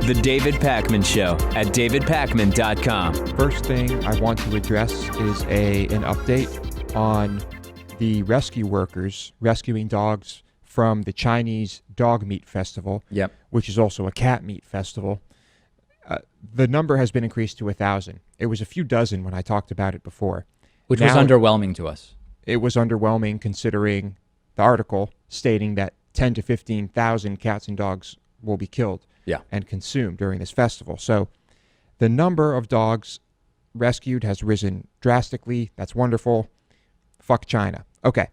The David Pakman Show at davidpakman.com. First thing I want to address is an update on the rescue workers rescuing dogs from the Chinese Dog Meat Festival, which is also a cat meat festival. The number has been increased to 1,000. It was a few dozen when I talked about it before. Which was underwhelming to us. It was underwhelming considering the article stating that 10 to 15,000 cats and dogs will be killed and consumed during this festival. So the number of dogs rescued has risen drastically. That's wonderful. Fuck China. Okay.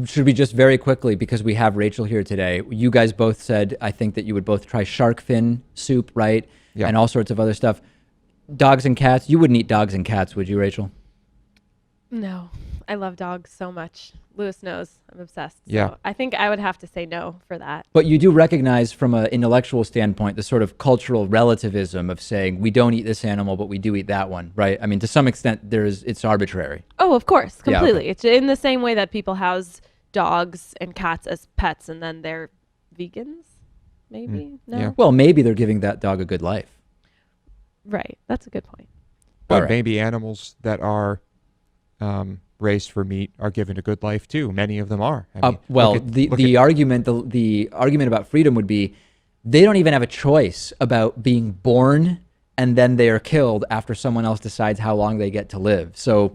Should we just very quickly, because we have Rachel here today, you guys both said, I think that you would both try shark fin soup, right? Yeah. And all sorts of other stuff. Dogs and cats. You wouldn't eat dogs and cats, would you, Rachel? No. I love dogs so much. Lewis knows I'm obsessed. Yeah. So I think I would have to say no for that. But you do recognize from an intellectual standpoint the sort of cultural relativism of saying we don't eat this animal, but we do eat that one, right? I mean, to some extent, it's arbitrary. Oh, of course. Completely. Yeah, okay. It's in the same way that people house dogs and cats as pets and then they're vegans, maybe? No? Yeah. Well, maybe they're giving that dog a good life. Right. That's a good point. But maybe animals that are raised for meat are given a good life too. Many of them are. I mean, the argument about freedom would be they don't even have a choice about being born and then they are killed after someone else decides how long they get to live. So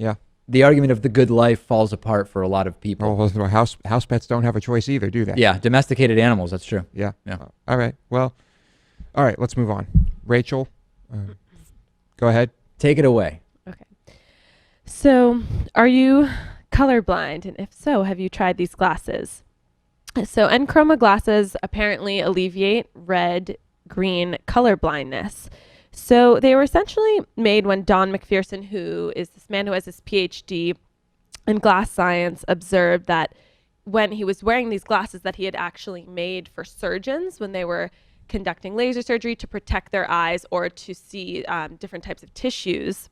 the argument of the good life falls apart for a lot of people. Well, house pets don't have a choice either, do they? Yeah, domesticated animals. That's true. Yeah. All right. Well, all right. Let's move on. Rachel, go ahead. Take it away. Okay. So, are you colorblind? And if so, have you tried these glasses? So, Enchroma glasses apparently alleviate red-green color blindness. So, they were essentially made when Don McPherson, who is this man who has his PhD in glass science, observed that when he was wearing these glasses that he had actually made for surgeons when they were conducting laser surgery to protect their eyes or to see different types of tissues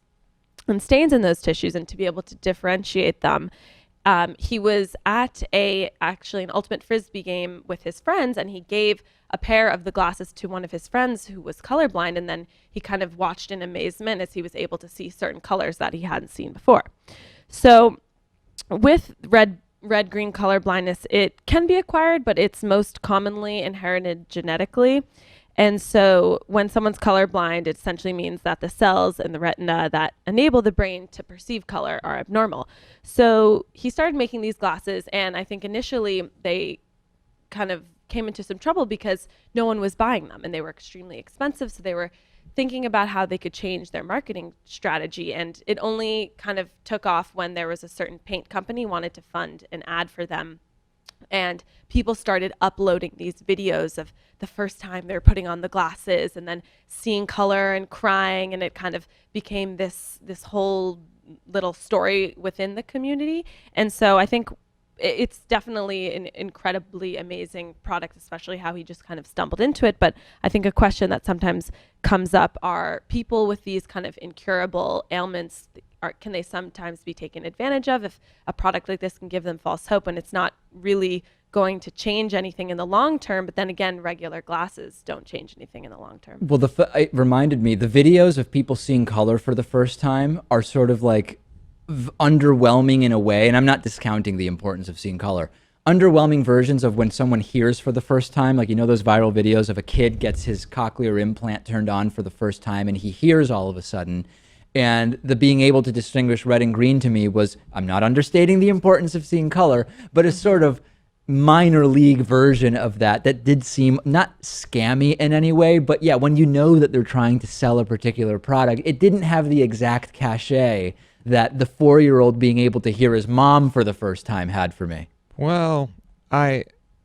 and stains in those tissues and to be able to differentiate them. He was at actually an ultimate frisbee game with his friends, and he gave a pair of the glasses to one of his friends who was colorblind, and then he kind of watched in amazement as he was able to see certain colors that he hadn't seen before. So with red-green color blindness, it can be acquired, but it's most commonly inherited genetically. And so when someone's colorblind, it essentially means that the cells in the retina that enable the brain to perceive color are abnormal. So he started making these glasses, and I think initially they kind of came into some trouble because no one was buying them and they were extremely expensive. So they were thinking about how they could change their marketing strategy. And it only kind of took off when there was a certain paint company wanted to fund an ad for them. And people started uploading these videos of the first time they were putting on the glasses and then seeing color and crying. And it kind of became this whole little story within the community. And so I think it's definitely an incredibly amazing product, especially how he just kind of stumbled into it. But I think a question that sometimes comes up are people with these kind of incurable ailments, can they sometimes be taken advantage of if a product like this can give them false hope and it's not really going to change anything in the long term? But then again, regular glasses don't change anything in the long term. Well, it reminded me, the videos of people seeing color for the first time are sort of like underwhelming in a way, and I'm not discounting the importance of seeing color. Underwhelming versions of when someone hears for the first time, like, you know, those viral videos of a kid gets his cochlear implant turned on for the first time and he hears all of a sudden. And the being able to distinguish red and green to me was, I'm not understating the importance of seeing color, but a sort of minor league version of that did seem not scammy in any way, but yeah, when you know that they're trying to sell a particular product, it didn't have the exact cachet that the 4-year-old being able to hear his mom for the first time had for me. Well,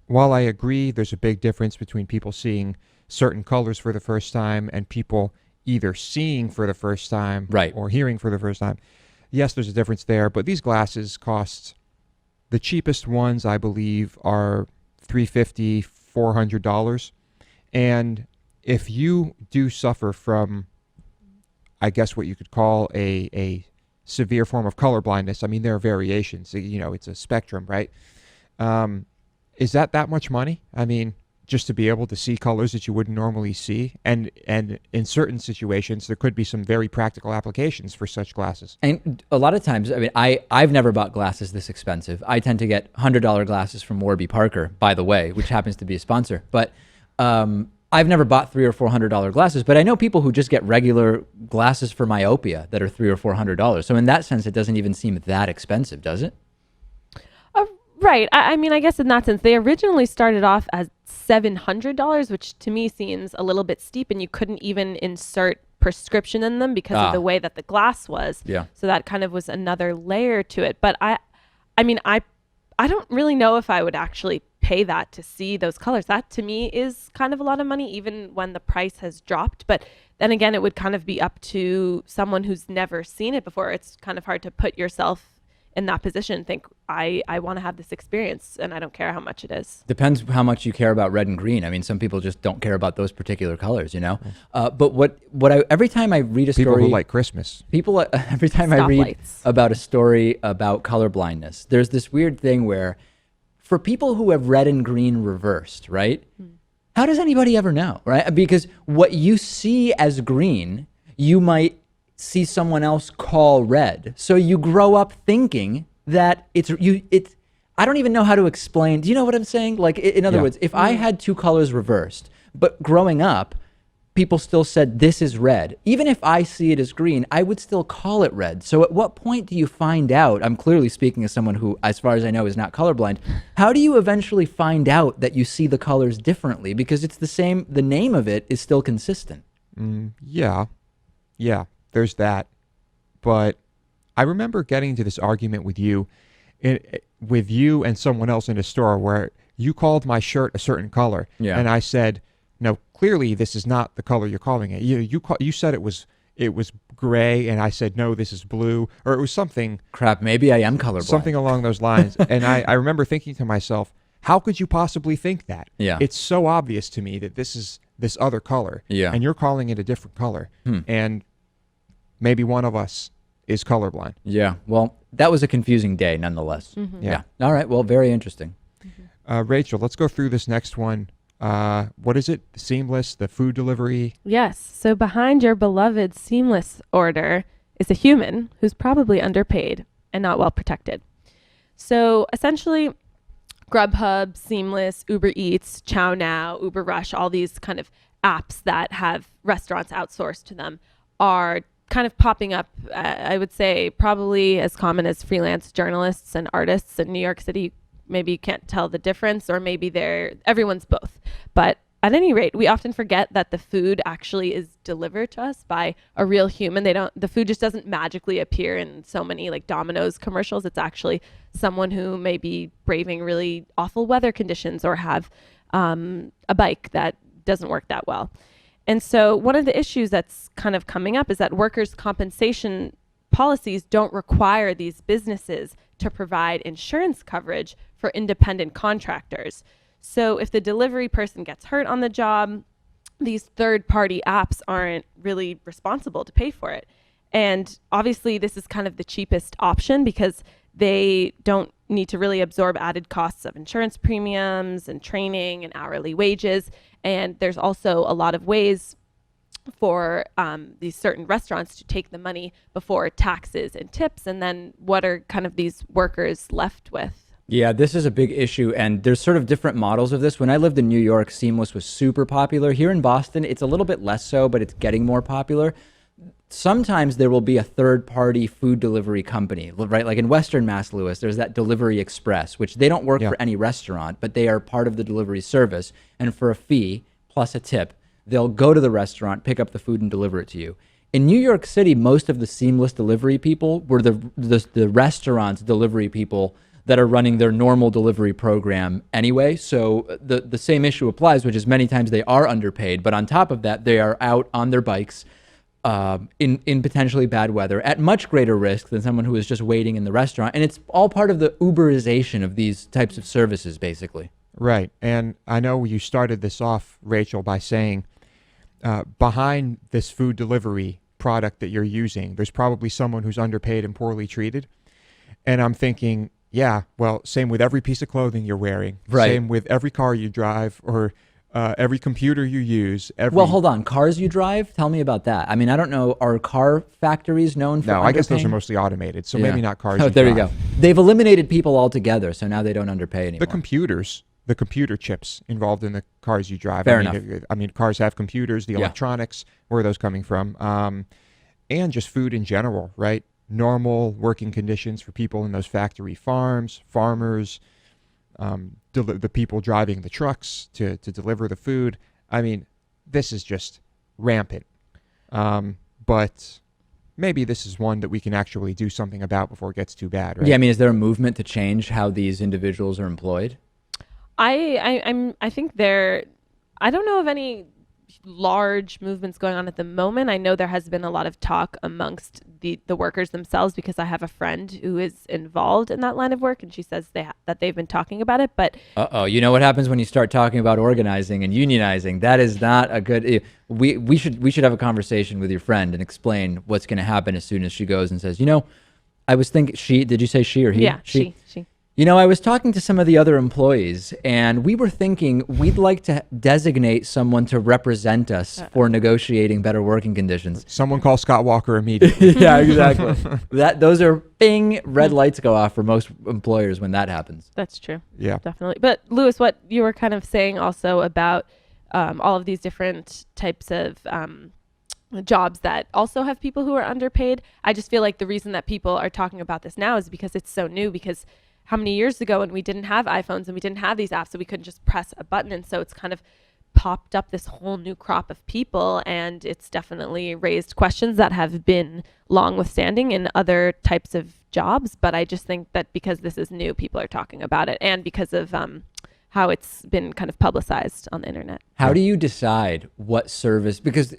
while I agree there's a big difference between people seeing certain colors for the first time and people either seeing for the first time or hearing for the first time. Yes, there's a difference there, but these glasses cost, the cheapest ones I believe are $350, $400. And if you do suffer from, I guess what you could call a severe form of color blindness. I mean, there are variations. You know, it's a spectrum, right? Is that much money? I mean, just to be able to see colors that you wouldn't normally see, and in certain situations, there could be some very practical applications for such glasses. And a lot of times, I mean, I've never bought glasses this expensive. I tend to get $100 glasses from Warby Parker, by the way, which happens to be a sponsor. But I've never bought $300 or $400 glasses, but I know people who just get regular glasses for myopia that are $300 or $400. So in that sense, it doesn't even seem that expensive, does it? Right. I mean, I guess in that sense, they originally started off as $700, which to me seems a little bit steep, and you couldn't even insert prescription in them because of the way that the glass was. Yeah. So that kind of was another layer to it. But I mean, I don't really know if I would actually pay that to see those colors. That to me is kind of a lot of money, even when the price has dropped. But then again, it would kind of be up to someone who's never seen it before. It's kind of hard to put yourself in that position and think, I want to have this experience and I don't care how much it is. Depends how much you care about red and green. I mean, some people just don't care about those particular colors, you know? But every time I read a story... People who like Christmas. Every time I read about a story about color blindness, there's this weird thing where for people who have red and green reversed, right? How does anybody ever know, right? Because what you see as green, you might see someone else call red. So you grow up thinking that it's I don't even know how to explain. Do you know what I'm saying? Like, in other words, if I had two colors reversed, but growing up, people still said this is red. Even if I see it as green, I would still call it red. So at what point do you find out? I'm clearly speaking as someone who, as far as I know, is not colorblind. How do you eventually find out that you see the colors differently? Because it's the same, the name of it is still consistent. Yeah, there's that. But I remember getting into this argument with you and someone else in a store where you called my shirt a certain color. Yeah. And I said, no, clearly this is not the color you're calling it. You said it was gray, and I said, no, this is blue, or it was something. Crap, maybe I am colorblind. Something along those lines. And I remember thinking to myself, how could you possibly think that? Yeah. It's so obvious to me that this is this other color. Yeah. And you're calling it a different color. And maybe one of us is colorblind. Yeah. Well, that was a confusing day nonetheless. Yeah. All right. Well, very interesting. Rachel, let's go through this next one. What is it? Seamless, the food delivery? Yes. So behind your beloved Seamless order is a human who's probably underpaid and not well protected. So essentially, Grubhub, Seamless, Uber Eats, Chow Now, Uber Rush, all these kind of apps that have restaurants outsourced to them are kind of popping up, I would say probably as common as freelance journalists and artists in New York City. Maybe you can't tell the difference, or maybe everyone's both. But at any rate, we often forget that the food actually is delivered to us by a real human. The food just doesn't magically appear in so many like Domino's commercials. It's actually someone who may be braving really awful weather conditions or have a bike that doesn't work that well. And so one of the issues that's kind of coming up is that workers' compensation policies don't require these businesses to provide insurance coverage for independent contractors. So if the delivery person gets hurt on the job, these third-party apps aren't really responsible to pay for it. And obviously this is kind of the cheapest option because they don't need to really absorb added costs of insurance premiums and training and hourly wages. And there's also a lot of ways for these certain restaurants to take the money before taxes and tips. And then what are kind of these workers left with? Yeah, this is a big issue, and there's sort of different models of this. When I lived in New York, Seamless was super popular. Here in Boston, it's a little bit less so, but it's getting more popular. Sometimes there will be a third-party food delivery company, right? Like in Western Mass Lewis, there's that Delivery Express, which they don't work for any restaurant, but they are part of the delivery service. And for a fee plus a tip, they'll go to the restaurant, pick up the food, and deliver it to you. In New York City, most of the Seamless delivery people were the restaurant's delivery people that are running their normal delivery program anyway. So the same issue applies, which is many times they are underpaid, but on top of that, they are out on their bikes in potentially bad weather at much greater risk than someone who is just waiting in the restaurant. And it's all part of the Uberization of these types of services, basically. Right. And I know you started this off, Rachel, by saying behind this food delivery product that you're using, there's probably someone who's underpaid and poorly treated. And I'm thinking, yeah, well, same with every piece of clothing you're wearing. Right. Same with every car you drive or every computer you use. Well, hold on. Cars you drive? Tell me about that. I mean, I don't know. Are car factories known for No, I guess those are underpaying? mostly automated, so maybe not cars. Oh, there you drive. go. They've eliminated people altogether, so now they don't underpay anymore. The computer chips involved in the cars you drive. Fair enough. enough. I mean, cars have computers, the electronics, where are those coming from? And just food in general, right? Normal working conditions for people in those factory farms, farmers, the people driving the trucks to deliver the food. I mean, this is just rampant. But maybe this is one that we can actually do something about before it gets too bad, right? Yeah, I mean, is there a movement to change how these individuals are employed? I think I don't know of any large movements going on at the moment. I know there has been a lot of talk amongst the workers themselves, because I have a friend who is involved in that line of work, and she says that they've been talking about it. But you know what happens when you start talking about organizing and unionizing? That is not a good. We should have a conversation with your friend and explain what's going to happen as soon as she goes and says, I was thinking. Did you say she or he? Yeah, she. I was talking to some of the other employees, and we were thinking we'd like to designate someone to represent us for negotiating better working conditions. Someone call Scott Walker immediately. Yeah, exactly. Those are bing, red lights go off for most employers when that happens. That's true. Yeah, definitely. But Louis, what you were kind of saying also about all of these different types of jobs that also have people who are underpaid. I just feel like the reason that people are talking about this now is because it's so new, because how many years ago when we didn't have iPhones and we didn't have these apps, so we couldn't just press a button. And so it's kind of popped up this whole new crop of people, and it's definitely raised questions that have been long withstanding in other types of jobs. But I just think that because this is new, people are talking about it, and because of how it's been kind of publicized on the internet. How do you decide what service? Because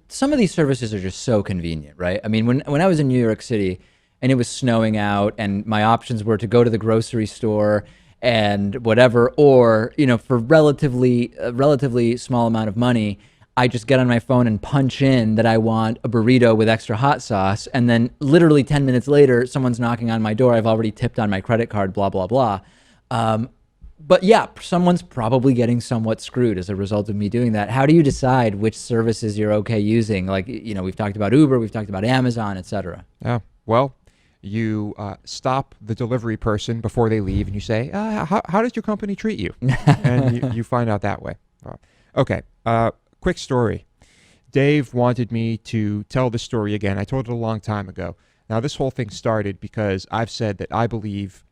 some of these services are just so convenient, right? I mean, when I was in New York City, and it was snowing out, and my options were to go to the grocery store and whatever, or, for relatively small amount of money, I just get on my phone and punch in that I want a burrito with extra hot sauce. And then literally 10 minutes later, someone's knocking on my door. I've already tipped on my credit card, blah, blah, blah. But yeah, someone's probably getting somewhat screwed as a result of me doing that. How do you decide which services you're okay using? We've talked about Uber, we've talked about Amazon, et cetera. Yeah, well, you stop the delivery person before they leave, and you say, how does your company treat you? And you find out that way. Okay, quick story. Dave wanted me to tell this story again. I told it a long time ago. Now, this whole thing started because I've said that I believe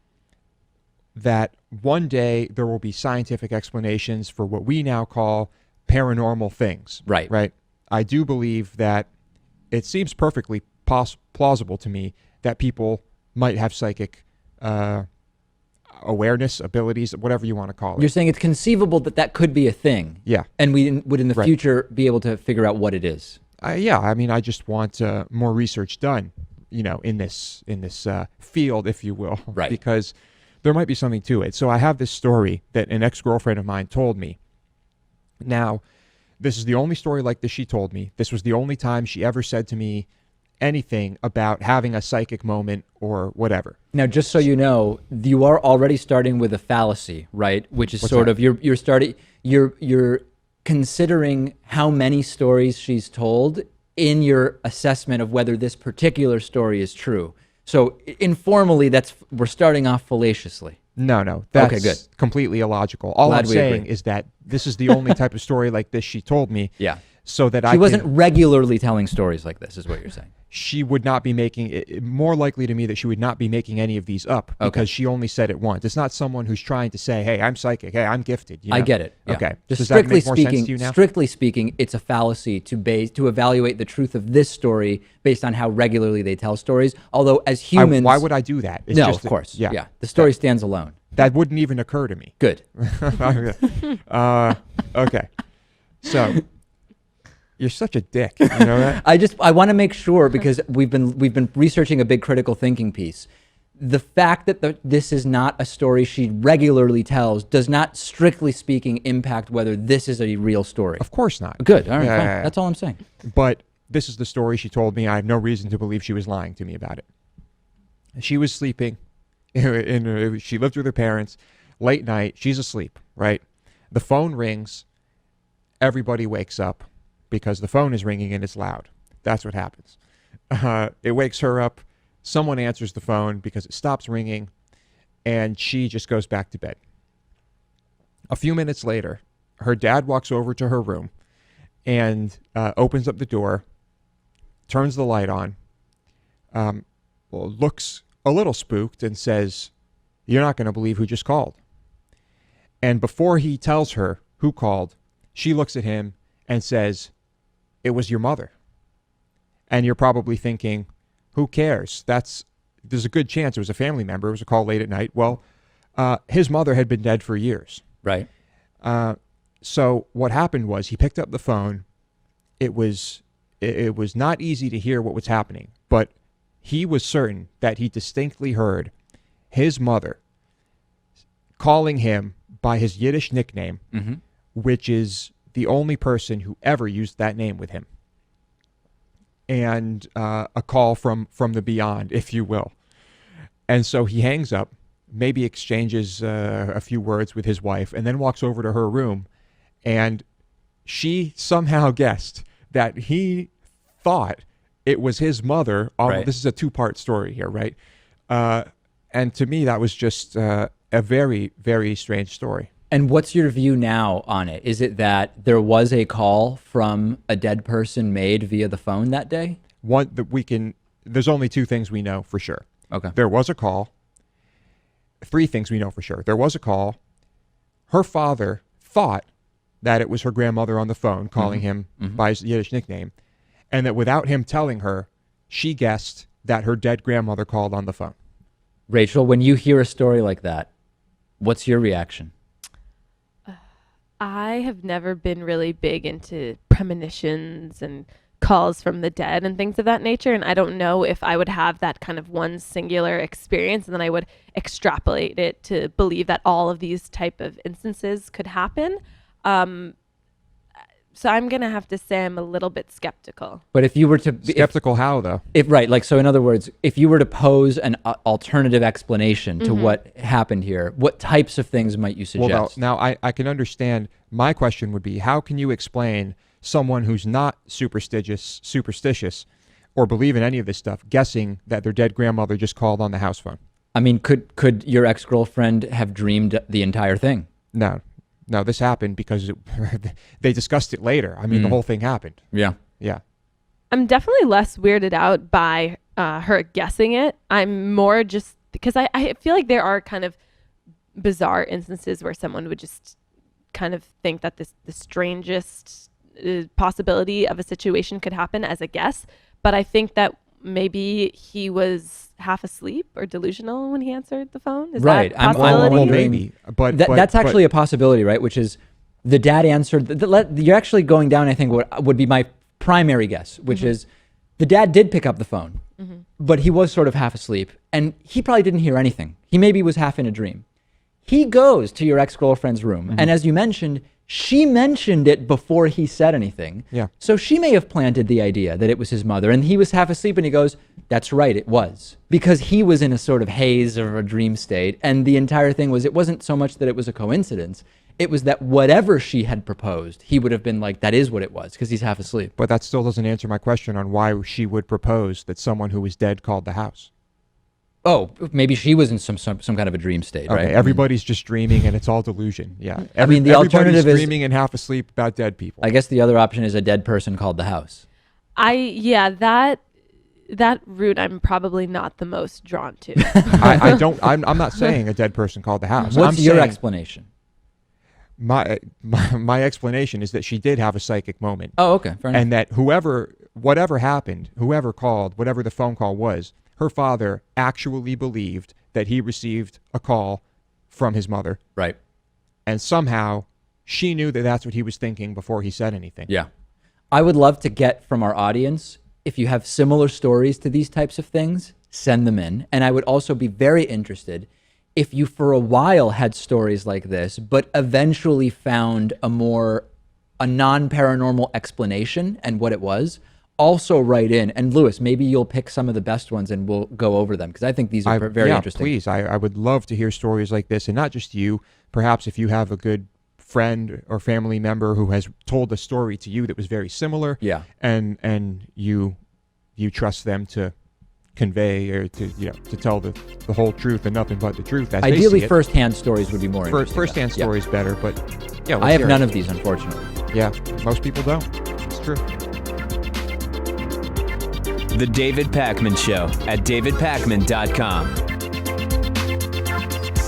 that one day there will be scientific explanations for what we now call paranormal things. Right. Right. I do believe that it seems perfectly plausible to me that people might have psychic awareness, abilities, whatever you want to call it. You're saying it's conceivable that could be a thing. Yeah. And we would in the future be able to figure out what it is. Yeah. I mean, I just want more research done, in this field, if you will. Right. Because there might be something to it. So I have this story that an ex-girlfriend of mine told me. Now, this is the only story like this she told me. This was the only time she ever said to me anything about having a psychic moment or whatever. Now, just so you know, you are already starting with a fallacy, right? Which is you're considering how many stories she's told in your assessment of whether this particular story is true. So informally, we're starting off fallaciously. No, that's okay, good. Completely illogical. All I'm saying is that this is the only type of story like this she told me. Yeah. So that she wasn't regularly telling stories like this, is what you're saying. She would not be making it, more likely to me that she would not be making any of these up because she only said it once. It's not someone who's trying to say, hey, I'm psychic, hey, I'm gifted. I get it. Yeah. Okay. Just Does that make more sense to you now? Strictly speaking, it's a fallacy to evaluate the truth of this story based on how regularly they tell stories. Although as humans... why would I do that? It's of course. Yeah. The story stands alone. That wouldn't even occur to me. Good. Okay. So... You're such a dick. You know that? I want to make sure, because we've been researching a big critical thinking piece. The fact that this is not a story she regularly tells does not, strictly speaking, impact whether this is a real story. Of course not. Good. All right. Fine. That's all I'm saying. But this is the story she told me. I have no reason to believe she was lying to me about it. She was sleeping. She lived with her parents. Late night, she's asleep, right? The phone rings. Everybody wakes up because the phone is ringing and it's loud. That's what happens. It wakes her up. Someone answers the phone because it stops ringing, and she just goes back to bed. A few minutes later, her dad walks over to her room and opens up the door, turns the light on, looks a little spooked and says, "You're not going to believe who just called." And before he tells her who called, she looks at him and says, "It was your mother." And you're probably thinking, who cares? There's a good chance it was a family member. It was a call late at night. Well, his mother had been dead for years. Right. So what happened was he picked up the phone. It was not easy to hear what was happening, but he was certain that he distinctly heard his mother calling him by his Yiddish nickname, which is the only person who ever used that name with him. And a call from the beyond, if you will. And so he hangs up, maybe exchanges a few words with his wife, and then walks over to her room. And she somehow guessed that he thought it was his mother. Right. This is a two-part story here, right? And to me, that was just a very, very strange story. And what's your view now on it? Is it that there was a call from a dead person made via the phone that day? There's only two things we know for sure. Okay. There was a call. Three things we know for sure. There was a call. Her father thought that it was her grandmother on the phone calling him by his Yiddish nickname, and that without him telling her, she guessed that her dead grandmother called on the phone. Rachel, when you hear a story like that, what's your reaction? I have never been really big into premonitions and calls from the dead and things of that nature. And I don't know if I would have that kind of one singular experience and then I would extrapolate it to believe that all of these type of instances could happen. So I'm going to have to say I'm a little bit skeptical. But if you were to... Skeptical how, though? So in other words, if you were to pose an alternative explanation to what happened here, what types of things might you suggest? Well, now I can understand. My question would be, how can you explain someone who's not superstitious or believe in any of this stuff, guessing that their dead grandmother just called on the house phone? I mean, could your ex-girlfriend have dreamed the entire thing? No, this happened because they discussed it later. I mean, the whole thing happened. Yeah. Yeah. I'm definitely less weirded out by her guessing it. I'm more just because I feel like there are kind of bizarre instances where someone would just kind of think that the strangest possibility of a situation could happen as a guess. But I think that maybe he was half asleep or delusional when he answered the phone. Is right. that a possibility? Well, maybe. But that's actually a possibility, right? Which is the dad answered. You're actually going down, I think, what would be my primary guess, which is the dad did pick up the phone, but he was sort of half asleep and he probably didn't hear anything. He maybe was half in a dream. He goes to your ex-girlfriend's room. And as you mentioned, she mentioned it before he said anything. Yeah. So she may have planted the idea that it was his mother, and he was half asleep and he goes, "That's right, it was." Because he was in a sort of haze or a dream state. And the entire thing was, it wasn't so much that it was a coincidence. It was that whatever she had proposed, he would have been like, that is what it was, because he's half asleep. But that still doesn't answer my question on why she would propose that someone who was dead called the house. Oh, maybe she was in some kind of a dream state, right? Okay, everybody's just dreaming and it's all delusion. Yeah. The alternative is dreaming and half asleep about dead people. I guess the other option is a dead person called the house. That route I'm probably not the most drawn to. I'm not saying a dead person called the house. What's your explanation? My explanation is that she did have a psychic moment. Oh, okay. Fair enough. And that whatever happened, whoever called, whatever the phone call was, her father actually believed that he received a call from his mother. Right. And somehow she knew that that's what he was thinking before he said anything. Yeah. I would love to get from our audience, if you have similar stories to these types of things, send them in. And I would also be very interested if you for a while had stories like this, but eventually found a non-paranormal explanation and what it was. also write in. And Lewis, maybe you'll pick some of the best ones and we'll go over them, because I think these are very interesting. Please. I would love to hear stories like this, and not just you. Perhaps if you have a good friend or family member who has told a story to you that was very similar, and you trust them to convey or to tell the whole truth and nothing but the truth. As Ideally, they see it. First-hand stories would be more interesting. First-hand stories better, but yeah, I have none of these, unfortunately. Yeah, most people don't. It's true. The David Pakman Show at davidpakman.com.